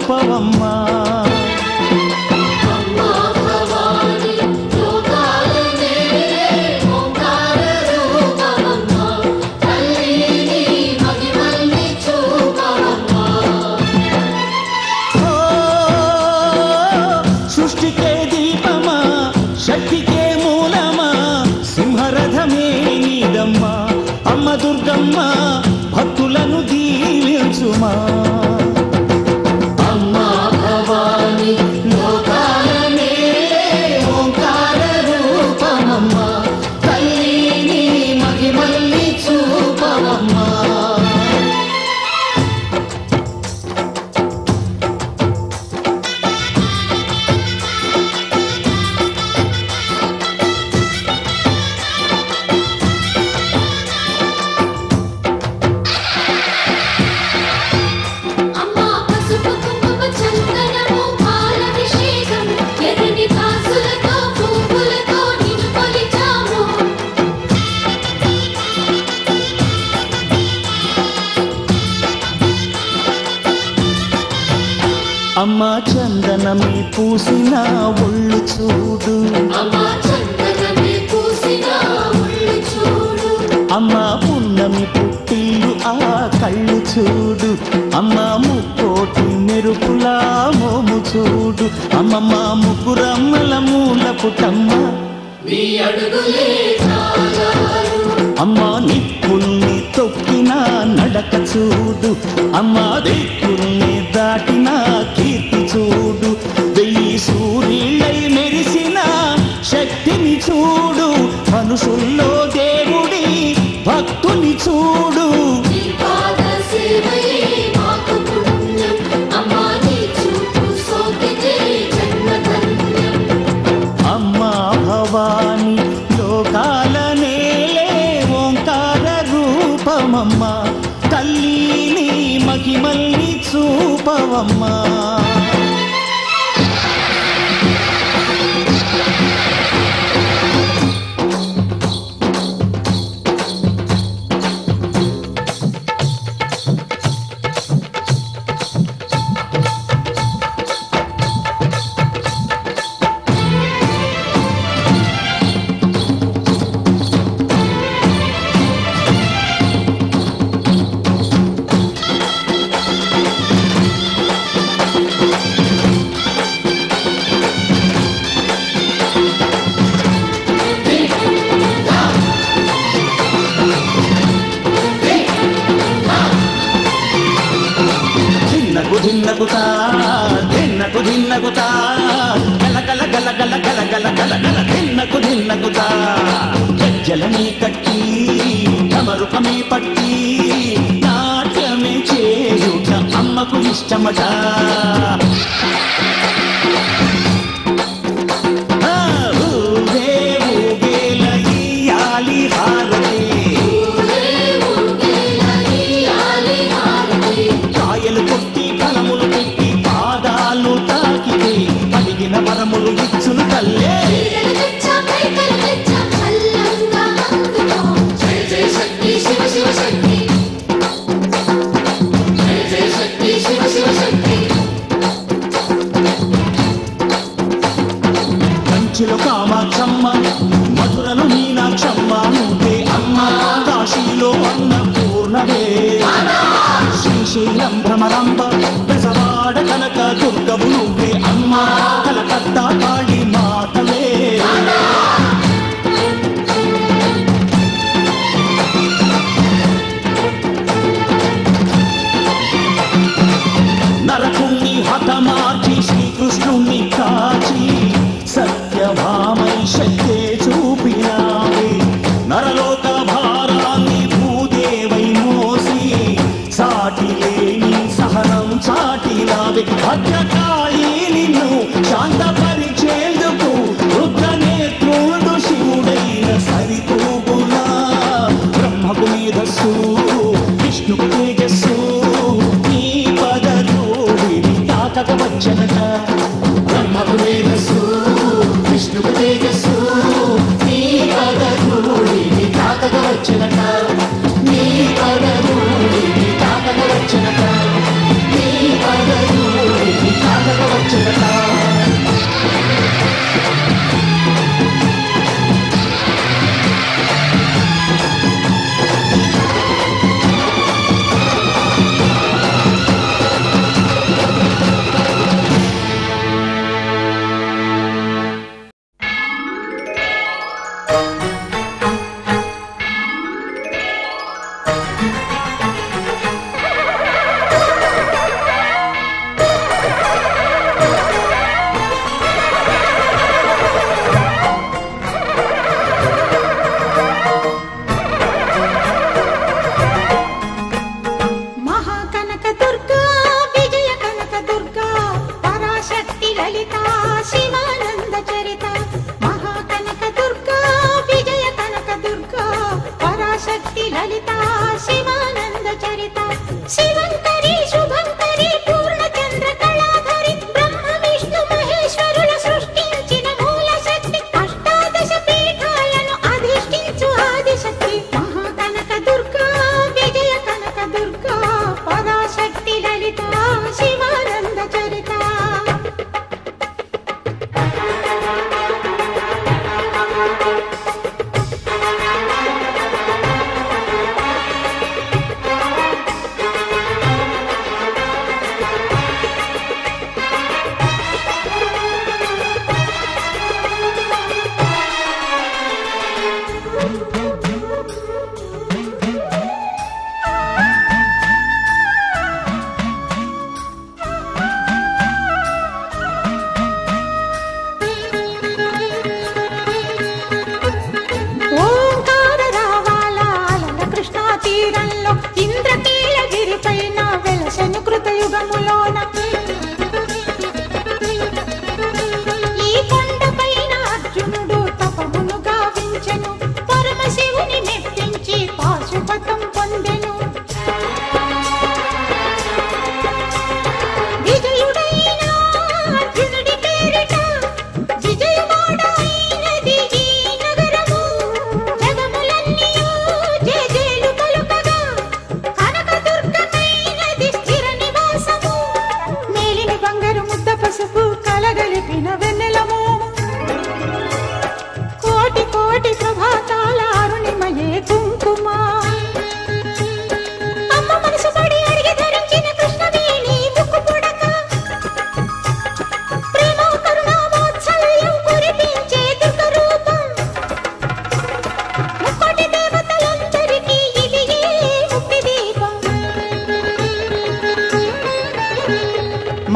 చూపవమ్మా సృష్టికే దీపమా శక్తికే మూలమా సింహరథమే నీదమ్మా అమ్మ దుర్గమ్మ భక్తులను దీవించుమా అమ్మా భవాని లోకాలనే ఓంకార రూపమమ్మా తల్లిని మహిమల్ని చూపవమ్మా అమ్మా చందనమే పూసిన ఒళ్ళు చూడు అమ్మా పున్నమి పుట్టిల్లు ఆ కళ్ళు చూడు అమ్మా ముక్కోటి మెరుపులా మోము చూడు అమ్మమ్మ ముగ్గురమ్మల మూల పుట్టమ్మ అమ్మా నిప్పుల్ని తొక్కిన నడక చూడు అమ్మా దిక్కుల్ని దాటిన కీర్తి చూడు వెయ్యి సూర్యులై మెరిసిన శక్తిని చూడు మనుషుల్లో దేవుడి భక్తుని చూడు అమ్మా భవాని లోకాల నేలే ఓంకార రూపమమ్మా తల్లిని మహిమల్ని చూపవమ్మా ధిన్నకుతా ధిన్నకు ధిన్నకుతా గల గల గల గల గల గల గల గల ధిన్నకుతా గజ్జలమే కట్టి కమరుకమే పట్టి నాట్యమే చేయుట అమ్మకు ఇష్టమట ఊరే ఊగేల ఇయ్యాలి హారతి కాయలు కొట్టి ఫలములు పెట్టి పాదాలు తాకితే పడిగిన వరములు ఇచ్చును తల్లే కంచిలో కామాక్షమ్మ మధురలో మీనాక్షమ్మ నువ్వే అమ్మ కాశీలో అన్నపూర్ణవే శ్రీశైలం భ్రమరాంబ బెజవాడ కనక దుర్గవు నువ్వే అమ్మ కలకత్తా కాళీ మాతవే నరకుణ్ణి హతమార్చి శ్రీకృష్ణుణ్ణి కాచి సత్యభామై శక్తే చూపినావే నరలోక భారాన్ని భూదేవై మోసి సాటి లేని సహనం చాటినావే భద్రకాళి నిన్ను శాంతపరిచేందుకు రుద్రనేత్రుడు శివుడైన సరితూగునా బ్రహ్మకు మేధస్సు విష్ణుకు తేజస్సు నీ పదధూళిని తాకక వచ్చనట బ్రహ్మకు మేధస్సు విష్ణుకు తేజస్సు నీ పదధూళిని తాకక వచ్చనట నీ పదధూళిని తాకక వచ్చనట నీ పదధూళిని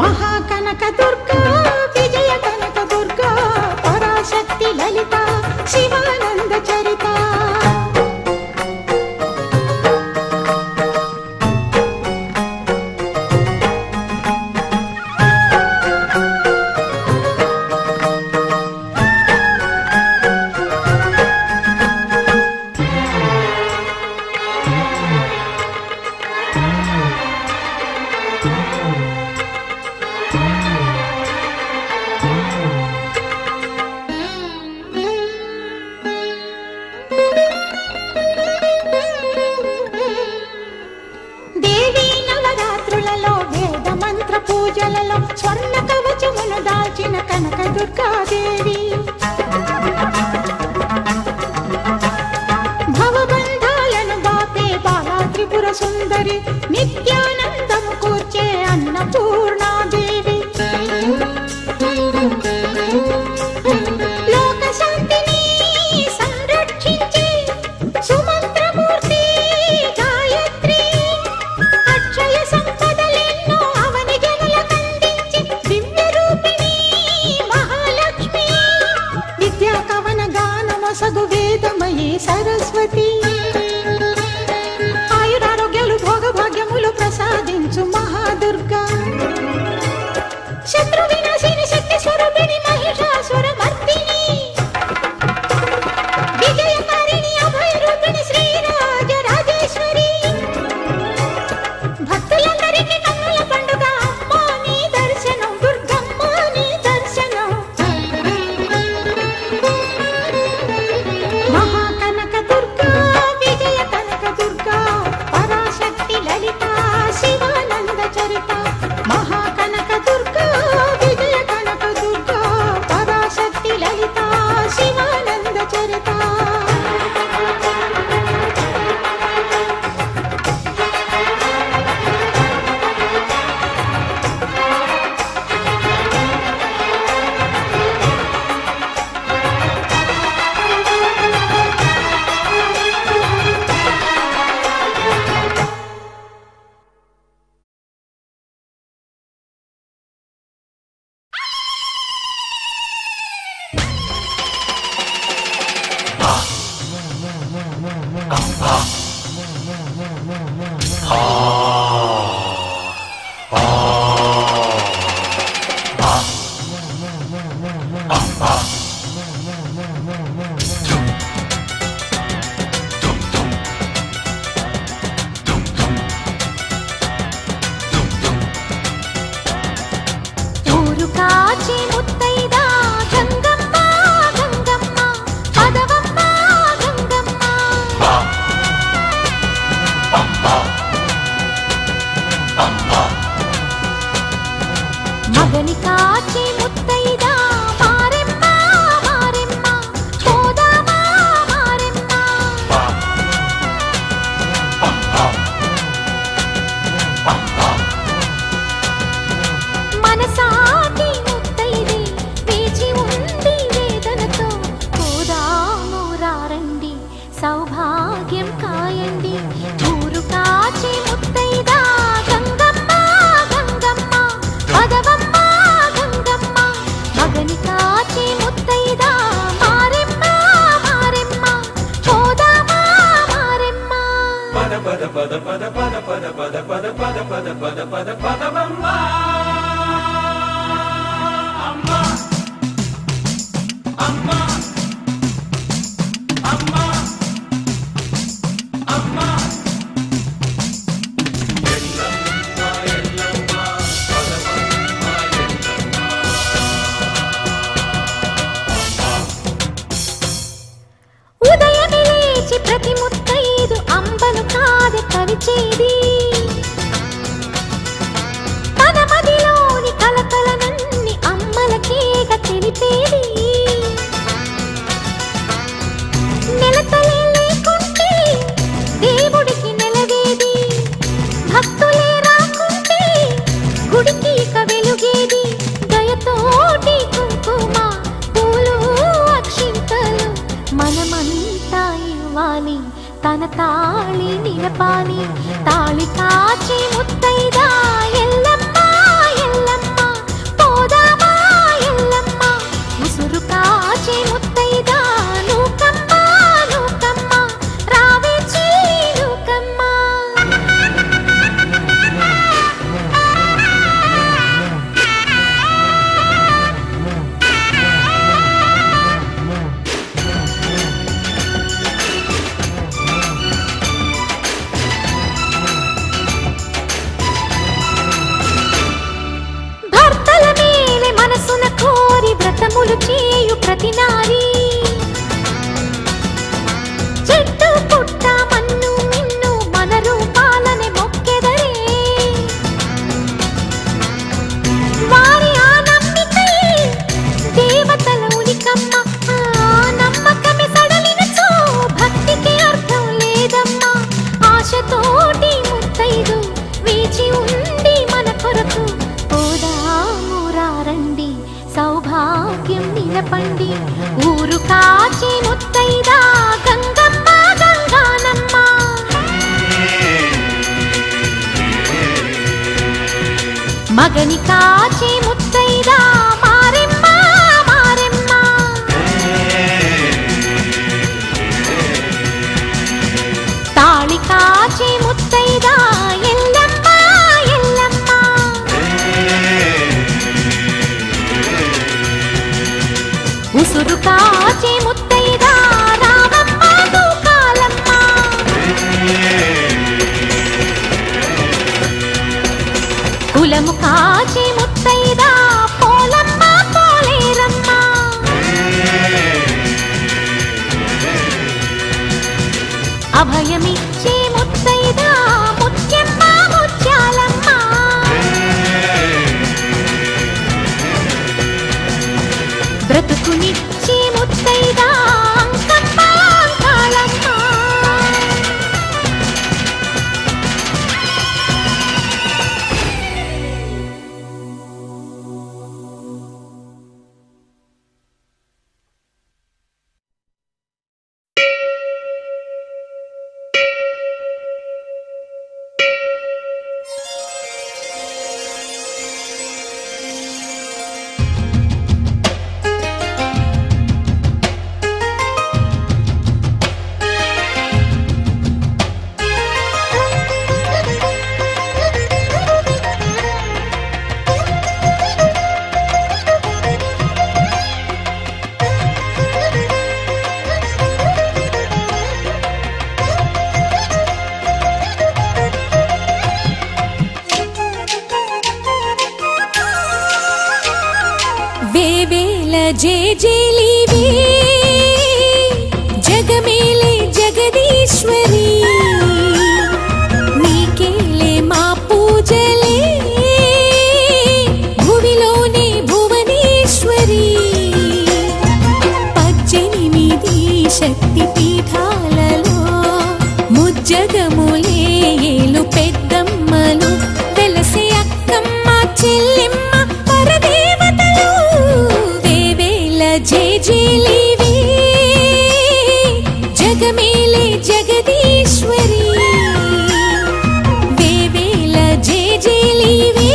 మహాకనక దుర్గా విజయ కనక దుర్గా పరాశక్తి లలిత శివానంద చరిత పూజలలో స్వర్ణ కవచమును దాల్చిన కనక దుర్గాదేవి భవబంధాలను బాపే బాలా త్రిపుర సుందరి నిత్యానందము కూర్చే అన్నపూర్ణాదేవి లోక శాంతిని సంరక్షించే సుమంత్రమూర్తి గాయత్రి అక్షయ సంపదలెన్నో అవని జనులకందించి దివ్య రూపిణి మహాలక్ష్మి విద్యా కవన గానమసగు వేదమయీ సరస్వతి ఆయురారోగ్యాలు భోగభాగ్యములు ప్రసాదించు మహాదుర్గా శత్రు వినాశిని శక్తి స్వరూపిణి మహిషాసుర మర్దిని విజయకారిణి అభయ రూపిణి శ్రీరాజ రాజేశ్వరి భక్తులందరికీ కన్నుల పండుగ అమ్మ నీ దర్శనం దుర్గమ్మ నీ దర్శనం మహాకనక దుర్గా విజయ కనక దుర్గా పరాశక్తి లలిత శివానంద చరిత మహాకనక దుర్గా విజయ కనక దుర్గా పరాశక్తి లలిత శివానంద చరిత ఊరు కాచి ముత్తైదా గంగమ్మ గంగమ్మ పదవమ్మ గంగమ్మ మగని కాచి ముత్తైదా మారెమ్మ మారెమ్మ పోదామా మారెమ్మ మనసాటి ముత్తైది వేచి ఉంది వేదనతో పోదాము రారండి సౌభాగ్యం కాయండి ఊరు కాచి ముత్తైదా గంగమ్మ గంగమ్మ పదవమ్మ గంగమ్మ మగని కాచి ముత్తైదా మారెమ్మ మారెమ్మ పోదామా మారెమ్మ పద పద పద పద పద పద పద పద పద పద పద పద పదవమ్మ అమ్మ అమ్మ అమ్మ అమ్మ ఎల్లమ్మ ఎల్లమ్మ పదవమ్మ ఎల్లమ్మ ఉదయమే లేచి ప్రతి ముత్తైదు అంబను కాదే కవిచేది తన మదిలోని కలకలనన్ని అమ్మలకేగ తెలిపేది నెలతలే లేకుంటే దేవుడికి నెలవేది భక్తులే రాకుంటే గుడికి ఇక వెలుగేది దయతోటి కుంకుమ పూలు అక్షింతలు మనమంతా ఇవ్వాలి తన తాళి నిలపాలి తాళి కాచి ముత్తైదా ఎల్లమ్మ ఎల్లమ్మ పుణ్యములు చేయు ప్రతి నారీ చెట్టు పుట్ట మన్ను మిన్ను మన రూపాలనే మొక్కెదరే వారి ఆ నమ్మికయే దేవతల ఉనికమ్మ నమ్మకమే సడలినచో భక్తికి అర్థం లేదమ్మా ఆశతోటి ముత్తైదు వేచి ఉండి మన కొరకు పోదామురారండి సౌభాగ్యం నిలపండి ఊరు కాచి ముత్తైదా గంగమ్మ గంగానమ్మ మగని కాచి ముత్తైదా మారెమ్మ మారెమ్మ తాళి కాచి ముత్తైదా ఎల్లమ్మ ఎల్లమ్మ ఉసురు కాచి ముత్తైదా రామమ్మ దూకాలమ్మ కులము కాచి ముత్తైదా పోలమ్మ పోలేరమ్మ అభయమిచ్చే ముత్తైదా ముత్యమ్మ ముత్యాలమ్మ బ్రతుకునిచ్చే ముత్తైదా అంకమ్మ అంకాళమ్మ జేజేలివే జగమేలే జగదీశ్వరి నీకేలే మా పూజలే భువిలోనే భువనేశ్వరి 18 శక్తి పీఠాలలో ముజ్జగములే ఏలు పెద్దమ్మలు వెలసే అక్కమ్మ చెల్లెమ్మ పరదేవతలు జేజేలివే జగమేలే జగదీశ్వరి వేవేల జేజేలివే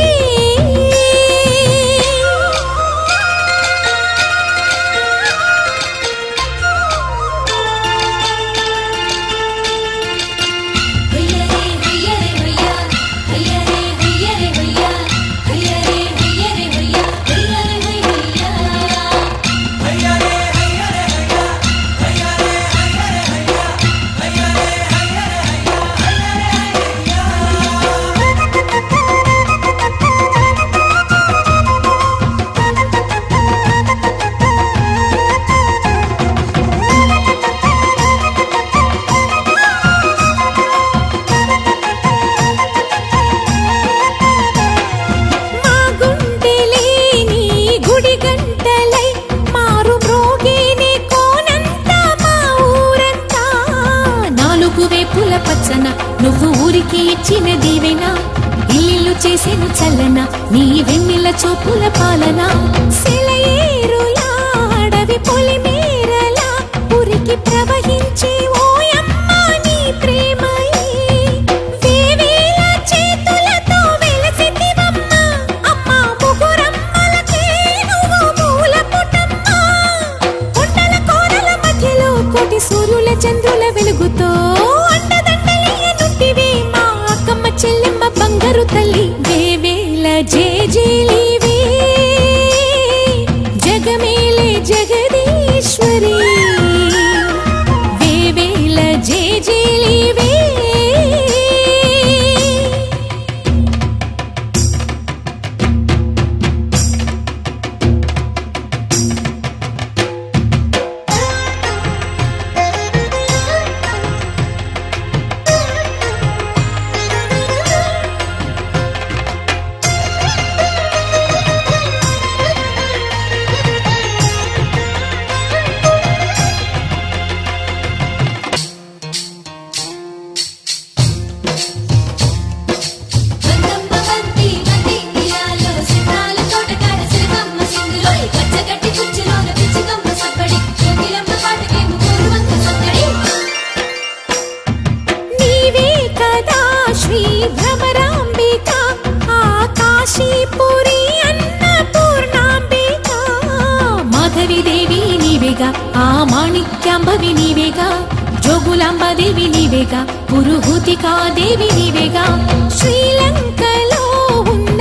నువ్వు ఊరికి ఇచ్చిన దీవెనా ఇల్లు చేసేను చల్లన నీ వెన్నెల చూపుల పాలన సెలయేరులా అడవి పొలిమేరలా ఉరికి ప్రవహించి ఓయమ్మ నీ ప్రేమయే వేవేల చేతులతో వెలసితివమ్మ అమ్మ ముగురమ్మలకే నువ్వు మూలపుటమ్మ కొండల కోరల మధ్యలో కోటి సూర్యుల చంద్రుల వెలుగుతో చెల్లెమ్మ బంగారు తల్లి వేవేల జేజేలివే జగమేలే జగదీశ్వరి వేవేల జేజేలివే కాశీపురి అన్నపూర్ణాంబిక మాధవి దేవి నీవేగా ఆ మాణిక్యాంబవి నీవేగా జోగులాంబదేవి నీవేగా పురుహూతికా దేవి నీవేగా శ్రీలంకలో ఉన్న